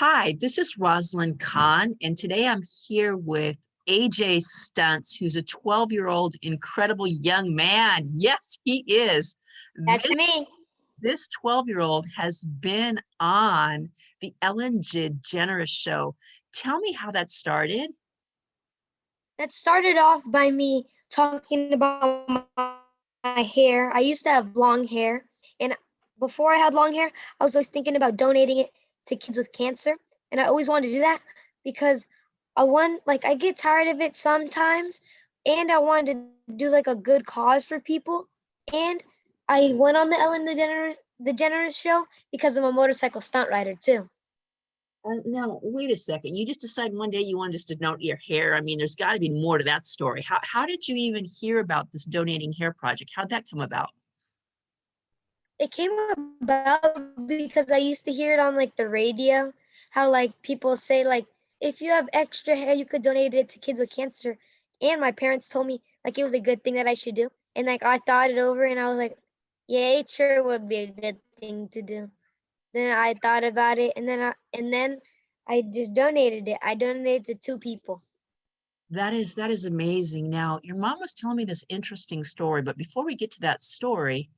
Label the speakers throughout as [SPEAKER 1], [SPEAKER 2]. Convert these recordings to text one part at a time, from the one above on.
[SPEAKER 1] Hi, this is Rosalyn Kahn, and today I'm here with AJ Stunz, who's a 12-year-old incredible young man. Yes, he is.
[SPEAKER 2] That's me.
[SPEAKER 1] This 12-year-old has been on the Ellen DeGeneres show. Tell me how that started.
[SPEAKER 2] That started off by me talking about my hair. I used to have long hair, and before I had long hair, I was always thinking about donating it to kids with cancer, and I always wanted to do that because I get tired of it sometimes, and I wanted to do like a good cause for people, and I went on the Ellen DeGeneres show because I'm a motorcycle stunt rider too.
[SPEAKER 1] Now, wait a second. You just decided one day you wanted us to donate your hair. I mean, there's got to be more to that story. How did you even hear about this donating hair project? How'd that come about?
[SPEAKER 2] It came about because I used to hear it on like the radio, how like people say like if you have extra hair you could donate it to kids with cancer. And my parents told me like it was a good thing that I should do. And like I thought it over and I was like, yeah, it sure would be a good thing to do. Then I thought about it and then I just donated it. I donated to two people.
[SPEAKER 1] That is amazing. Now, your mom was telling me this interesting story, but before we get to that story,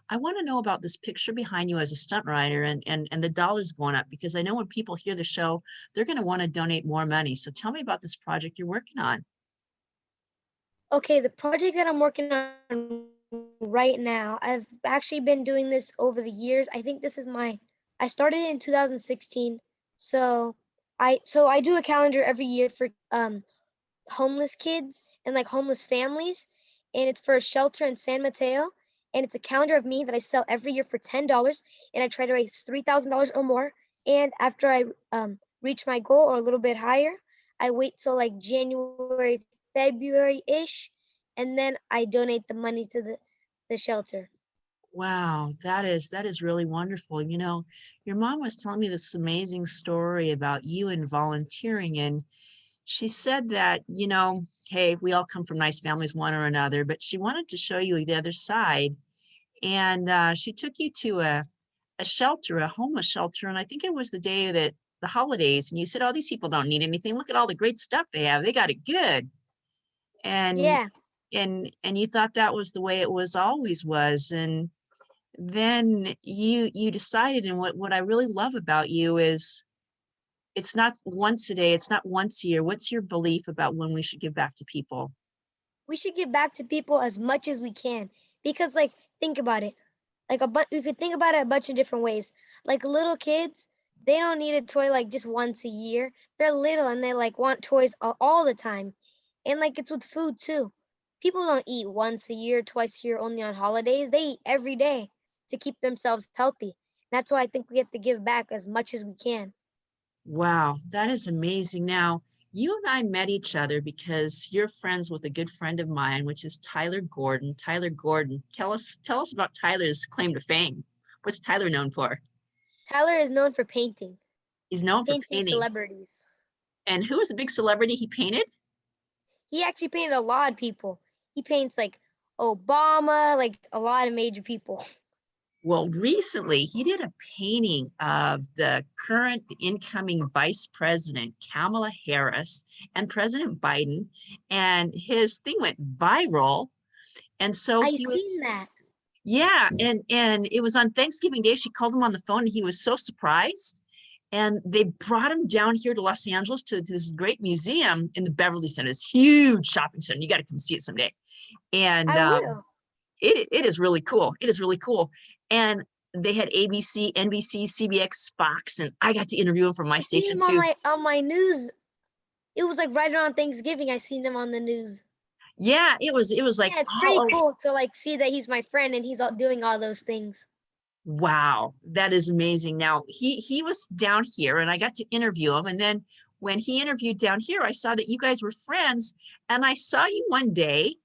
[SPEAKER 1] I want to know about this picture behind you as a stunt rider and the dollars going up because I know when people hear the show, they're going to want to donate more money. So tell me about this project you're working on.
[SPEAKER 2] Okay, the project that I'm working on right now, I've actually been doing this over the years. I think I started in 2016. So I do a calendar every year for homeless kids and like homeless families, and it's for a shelter in San Mateo, and it's a calendar of me that I sell every year for $10, and I try to raise $3,000 or more. And after I reach my goal or a little bit higher, I wait till like January, February-ish, and then I donate the money to the shelter.
[SPEAKER 1] Wow, that is really wonderful. You know, your mom was telling me this amazing story about you and volunteering, and she said that, hey, we all come from nice families, one or another, but she wanted to show you the other side. And she took you to a shelter, a homeless shelter. And I think it was the day that the holidays, and you said, oh, these people don't need anything. Look at all the great stuff they have. They got it good. And
[SPEAKER 2] Yeah,
[SPEAKER 1] and you thought that was the way it was always was. And then you decided, and what I really love about you is it's not once a day, it's not once a year. What's your belief about when we should give back to people?
[SPEAKER 2] we should give back to people as much as we can because like think about it. You could think about it a bunch of different ways. Like little kids, they don't need a toy like just once a year. They're little and they like want toys all the time. And like it's with food too. People don't eat once a year, twice a year, only on holidays. They eat every day to keep themselves healthy. That's why I think we have to give back as much as we can.
[SPEAKER 1] Wow, that is amazing. Now, you and I met each other because you're friends with a good friend of mine, which is Tyler Gordon. Tyler Gordon, tell us about Tyler's claim to fame. What's Tyler known for?
[SPEAKER 2] Tyler is known for painting,
[SPEAKER 1] He's known for
[SPEAKER 2] painting
[SPEAKER 1] painting.
[SPEAKER 2] celebrities.
[SPEAKER 1] And who was the big celebrity he painted?
[SPEAKER 2] He actually painted a lot of people. He paints like Obama, like a lot of major people.
[SPEAKER 1] Well, recently he did a painting of the current incoming Vice President, Kamala Harris, and President Biden, and his thing went viral. And so
[SPEAKER 2] I
[SPEAKER 1] he
[SPEAKER 2] seen
[SPEAKER 1] was,
[SPEAKER 2] that.
[SPEAKER 1] yeah, and it was on Thanksgiving Day. She called him on the phone, and he was so surprised. And they brought him down here to Los Angeles to this great museum in the Beverly Center, this huge shopping center. You got to come see it someday. And
[SPEAKER 2] I will.
[SPEAKER 1] it is really cool. It is really cool. And they had ABC, NBC, CBX, Fox, and I got to interview him from my
[SPEAKER 2] I seen
[SPEAKER 1] station
[SPEAKER 2] him
[SPEAKER 1] too.
[SPEAKER 2] on my news. It was like right around Thanksgiving. I seen him on the news.
[SPEAKER 1] Yeah, it was like
[SPEAKER 2] Yeah, it's
[SPEAKER 1] all
[SPEAKER 2] pretty
[SPEAKER 1] over.
[SPEAKER 2] cool to like see that he's my friend and he's doing all those things.
[SPEAKER 1] Wow, that is amazing. Now he was down here and I got to interview him. And then when he interviewed down here, I saw that you guys were friends. And I saw you one day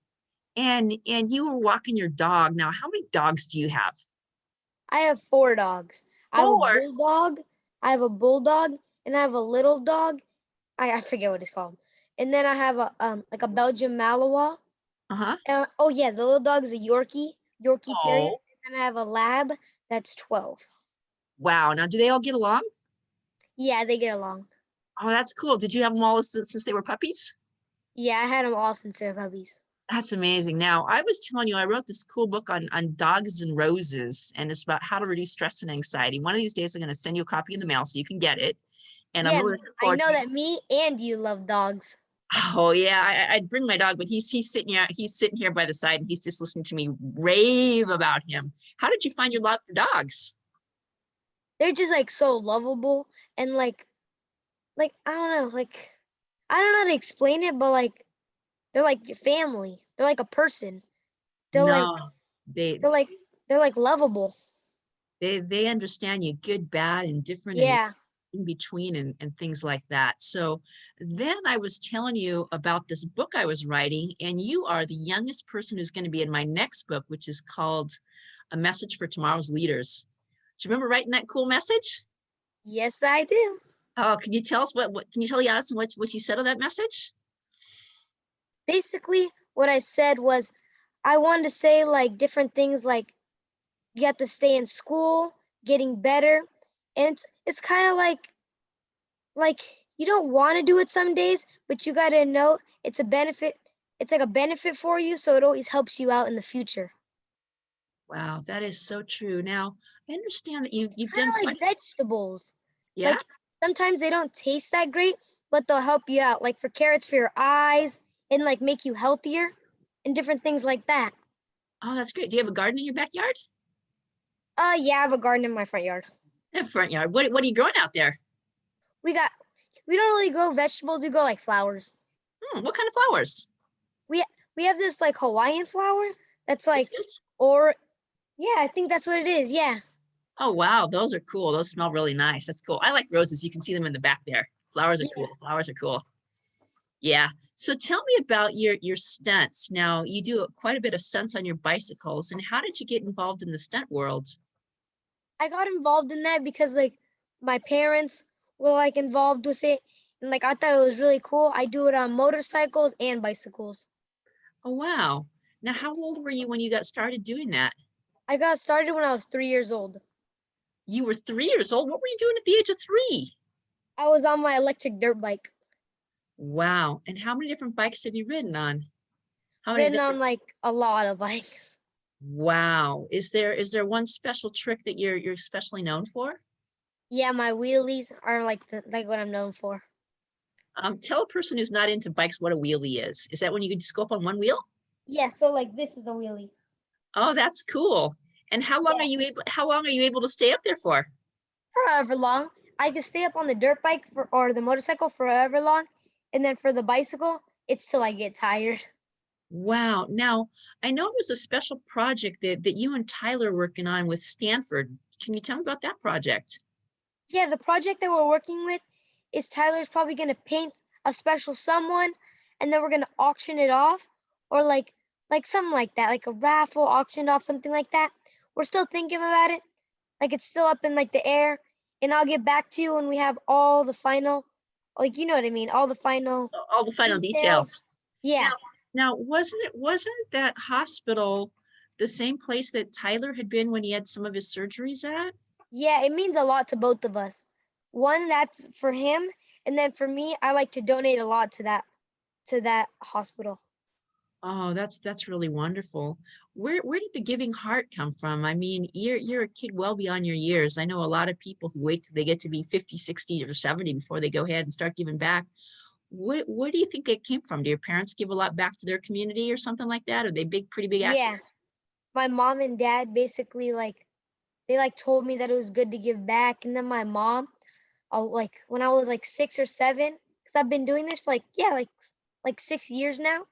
[SPEAKER 1] and you were walking your dog. Now, how many dogs do you have?
[SPEAKER 2] I have four dogs. I have a
[SPEAKER 1] Four.
[SPEAKER 2] bulldog. I have a bulldog, and I have a little dog. I forget what it's called. And then I have a like a Belgian Malinois.
[SPEAKER 1] Uh-huh.
[SPEAKER 2] Oh yeah, the little dog is a Yorkie Terrier,
[SPEAKER 1] Oh,
[SPEAKER 2] and then I have a Lab that's 12.
[SPEAKER 1] wow. Now, do they all get along?
[SPEAKER 2] Yeah, they get along.
[SPEAKER 1] Oh, that's cool. Did you have them all since they were puppies?
[SPEAKER 2] Yeah, I had them all since they're puppies.
[SPEAKER 1] That's amazing. Now, I was telling you, I wrote this cool book on dogs and roses, and it's about how to reduce stress and anxiety. One of these days, I'm going to send you a copy in the mail so you can get it. And I'm
[SPEAKER 2] Yeah,
[SPEAKER 1] really looking
[SPEAKER 2] I
[SPEAKER 1] forward
[SPEAKER 2] know
[SPEAKER 1] to.
[SPEAKER 2] that me and you love dogs.
[SPEAKER 1] Oh yeah, I'd bring my dog, but he's sitting here. He's sitting here by the side, and he's just listening to me rave about him. How did you find your love for dogs?
[SPEAKER 2] They're just like so lovable and like I don't know, like I don't know how to explain it, but like they're like your family. They're like a person. They're like
[SPEAKER 1] No, they
[SPEAKER 2] they're like they're like lovable.
[SPEAKER 1] they understand you, good, bad, and different, and
[SPEAKER 2] Yeah.
[SPEAKER 1] in between, and things like that. So then I was telling you about this book I was writing, and you are the youngest person who's going to be in my next book, which is called A Message for Tomorrow's Leaders. Do you remember writing that cool message?
[SPEAKER 2] Yes, I do.
[SPEAKER 1] Oh, can you tell us what can you tell the audience what you said on that message?
[SPEAKER 2] Basically, what I said was I wanted to say like different things like you have to stay in school, getting better. And it's kind of like you don't want to do it some days, but you got to know it's a benefit. It's like a benefit for you, so it always helps you out in the future.
[SPEAKER 1] Wow, that is so true. Now, I understand that
[SPEAKER 2] It's
[SPEAKER 1] you've
[SPEAKER 2] kind
[SPEAKER 1] done
[SPEAKER 2] of
[SPEAKER 1] quite.
[SPEAKER 2] like vegetables.
[SPEAKER 1] Yeah.
[SPEAKER 2] Like sometimes they don't taste that great, but they'll help you out. Like for carrots for your eyes and like make you healthier and different things like that.
[SPEAKER 1] Oh, that's great. Do you have a garden in your backyard?
[SPEAKER 2] Yeah, I have a garden in my front yard.
[SPEAKER 1] In front yard. What are you growing out there?
[SPEAKER 2] We got we don't really grow vegetables, we grow like flowers.
[SPEAKER 1] What kind of flowers?
[SPEAKER 2] We we have this like Hawaiian flower that's like
[SPEAKER 1] Hibiscus?
[SPEAKER 2] or yeah, I think that's what it is. Yeah.
[SPEAKER 1] Oh, wow. Those are cool. Those smell really nice. That's cool. I like roses. You can see them in the back there. Flowers are
[SPEAKER 2] Yeah.
[SPEAKER 1] cool. Flowers are cool. Yeah. So tell me about your stunts. Now, you do quite a bit of stunts on your bicycles. And how did you get involved in the stunt world?
[SPEAKER 2] I got involved in that because like my parents were like involved with it and like I thought it was really cool. I do it on motorcycles and bicycles.
[SPEAKER 1] Oh, wow. Now, how old were you when you got started doing that?
[SPEAKER 2] I got started when I was 3 years old.
[SPEAKER 1] You were 3 years old. What were you doing at the age of 3?
[SPEAKER 2] I was on my electric dirt bike,
[SPEAKER 1] Wow. And how many different bikes have you ridden on? How many
[SPEAKER 2] ridden on
[SPEAKER 1] different?
[SPEAKER 2] like a lot of bikes.
[SPEAKER 1] Wow. Is there one special trick that you're especially known for?
[SPEAKER 2] Yeah, my wheelies are like what I'm known for.
[SPEAKER 1] Tell a person who's not into bikes what a wheelie is. Is that when you can just go up on one wheel?
[SPEAKER 2] Yeah, so like this is a wheelie.
[SPEAKER 1] Oh, that's cool. And
[SPEAKER 2] Yeah,
[SPEAKER 1] how long are you able to stay up there for?
[SPEAKER 2] for however long. I can stay up on the dirt bike for or the motorcycle for however long, and then for the bicycle, it's till I get tired.
[SPEAKER 1] Wow. Now, I know there's a special project that you and Tyler are working on with Stanford. Can you tell me about that project?
[SPEAKER 2] Yeah, the project that we're working with is Tyler's probably gonna paint a special someone, and then we're gonna auction it off, or like something like that, like a raffle auction off, something like that. We're still thinking about it. Like it's still up in like the air, and I'll get back to you when we have all the final, like you know what I mean, all the final
[SPEAKER 1] All the final
[SPEAKER 2] details.
[SPEAKER 1] details.
[SPEAKER 2] Yeah,
[SPEAKER 1] Now, wasn't that hospital the same place that Tyler had been when he had some of his surgeries at?
[SPEAKER 2] yeah, it means a lot to both of us. One that's for him, and then for me, I like to donate a lot to that hospital.
[SPEAKER 1] Oh, that's really wonderful. Where did the giving heart come from? I mean, you're a kid well beyond your years. I know a lot of people who wait till they get to be 50, 60, or 70 before they go ahead and start giving back. Where do you think it came from? Do your parents give a lot back to their community or something like that? Are they pretty big
[SPEAKER 2] Yeah,
[SPEAKER 1] actors?
[SPEAKER 2] my mom and dad basically like they like told me that it was good to give back, and then my mom, like when I was like 6 or 7, because I've been doing this for like yeah like 6 years now.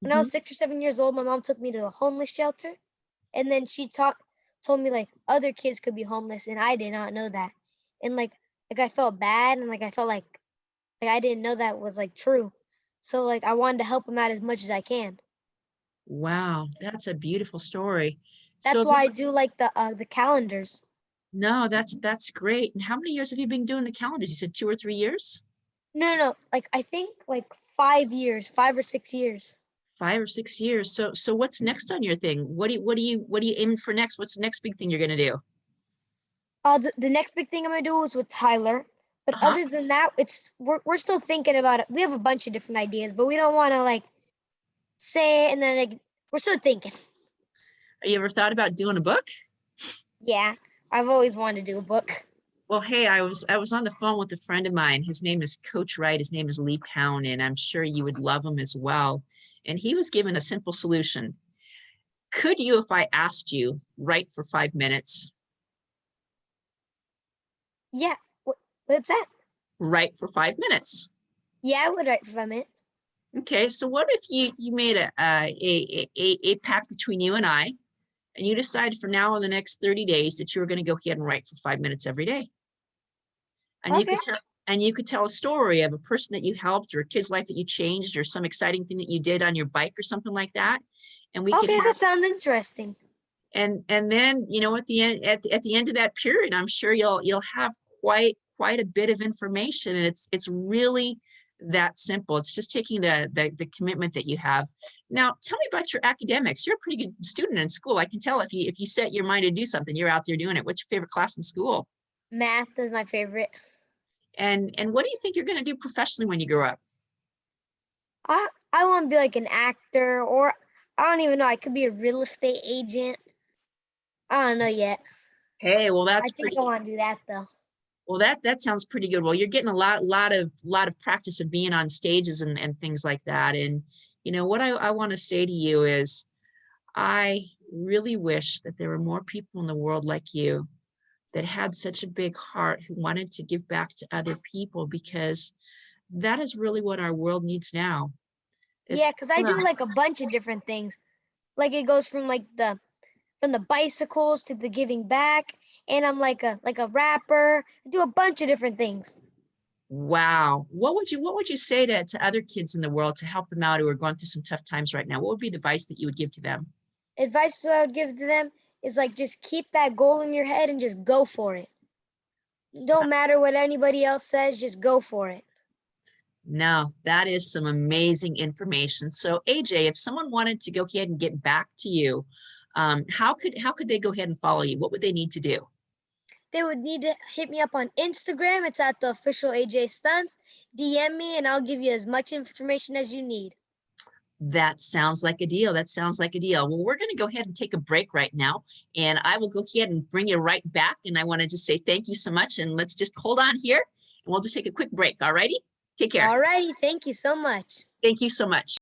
[SPEAKER 2] When I
[SPEAKER 1] Hmm.
[SPEAKER 2] was 6 or 7 years old, my mom took me to a homeless shelter, and then she told me like other kids could be homeless, and I did not know that, and like I felt bad, and like I felt like I didn't know that was like true, so like I wanted to help them out as much as I can.
[SPEAKER 1] Wow, that's a beautiful story. So
[SPEAKER 2] That's why I do like the calendars.
[SPEAKER 1] no, that's great. And how many years have you been doing the calendars? You said 2 or 3 years?
[SPEAKER 2] No, no, no. Like I think like 5 years, 5 or 6 years.
[SPEAKER 1] 5 or 6 years. So what's next on your thing? What are you aiming for next? What's the next big thing you're gonna do?
[SPEAKER 2] The next big thing I'm gonna do is with Tyler. But
[SPEAKER 1] Uh-huh.
[SPEAKER 2] other than that, we're still thinking about it. We have a bunch of different ideas, but we don't want to like say it and then like we're still thinking.
[SPEAKER 1] Have you ever thought about doing a book?
[SPEAKER 2] Yeah, I've always wanted to do a book.
[SPEAKER 1] Well, hey, I was on the phone with a friend of mine. His name is Coach Wright. His name is Lee Pound, and I'm sure you would love him as well. And he was given a simple solution. Could you, if I asked you, write for 5 minutes?
[SPEAKER 2] Yeah, what's that?
[SPEAKER 1] Write for 5 minutes.
[SPEAKER 2] Yeah, I would write for 5 minutes.
[SPEAKER 1] Okay, so what if you made a pact between you and I, and you decided for now in the next 30 days that you were going to go ahead and write for 5 minutes every day? And you
[SPEAKER 2] Okay,
[SPEAKER 1] could tell and you could tell a story of a person that you helped or a kid's life that you changed or some exciting thing that you did on your bike or something like that. And we could
[SPEAKER 2] okay,
[SPEAKER 1] have
[SPEAKER 2] that sounds interesting.
[SPEAKER 1] and then at the end at the end of that period, I'm sure you'll have quite a bit of information, and it's really that simple. It's just taking the commitment that you have. Now, tell me about your academics. You're a pretty good student in school. I can tell if you set your mind to do something, you're out there doing it. What's your favorite class in school?
[SPEAKER 2] Math is my favorite.
[SPEAKER 1] And what do you think you're going to do professionally when you grow up?
[SPEAKER 2] I want to be like an actor, or I don't even know. I could be a real estate agent. I don't know yet.
[SPEAKER 1] Hey, well,
[SPEAKER 2] I
[SPEAKER 1] that's
[SPEAKER 2] think I
[SPEAKER 1] pretty.
[SPEAKER 2] want to do that though.
[SPEAKER 1] Well, that sounds pretty good. Well, you're getting a lot of practice of being on stages and things like that. And what I want to say to you is, I really wish that there were more people in the world like you that had such a big heart who wanted to give back to other people, because that is really what our world needs now. Is
[SPEAKER 2] Yeah, because I do like a bunch of different things. Like it goes from like the bicycles to the giving back, and I'm like a rapper. I do a bunch of different things.
[SPEAKER 1] wow. What would you say to other kids in the world to help them out who are going through some tough times right now? What would be the advice that you would give to them?
[SPEAKER 2] Advice that I would give to them is like just keep that goal in your head and just go for it. Don't matter what anybody else says, just go for it.
[SPEAKER 1] No, that is some amazing information. So AJ, if someone wanted to go ahead and get back to you, how could they go ahead and follow you? What would they need to do?
[SPEAKER 2] They would need to hit me up on Instagram. It's at the official AJ Stunz. DM me and I'll give you as much information as you need.
[SPEAKER 1] That sounds like a deal. That sounds like a deal. Well, we're going to go ahead and take a break right now, and I will go ahead and bring you right back. And I want to just say thank you so much. And let's just hold on here, and we'll just take a quick break. All righty? Take care.
[SPEAKER 2] Alrighty, thank you so much.
[SPEAKER 1] Thank you so much.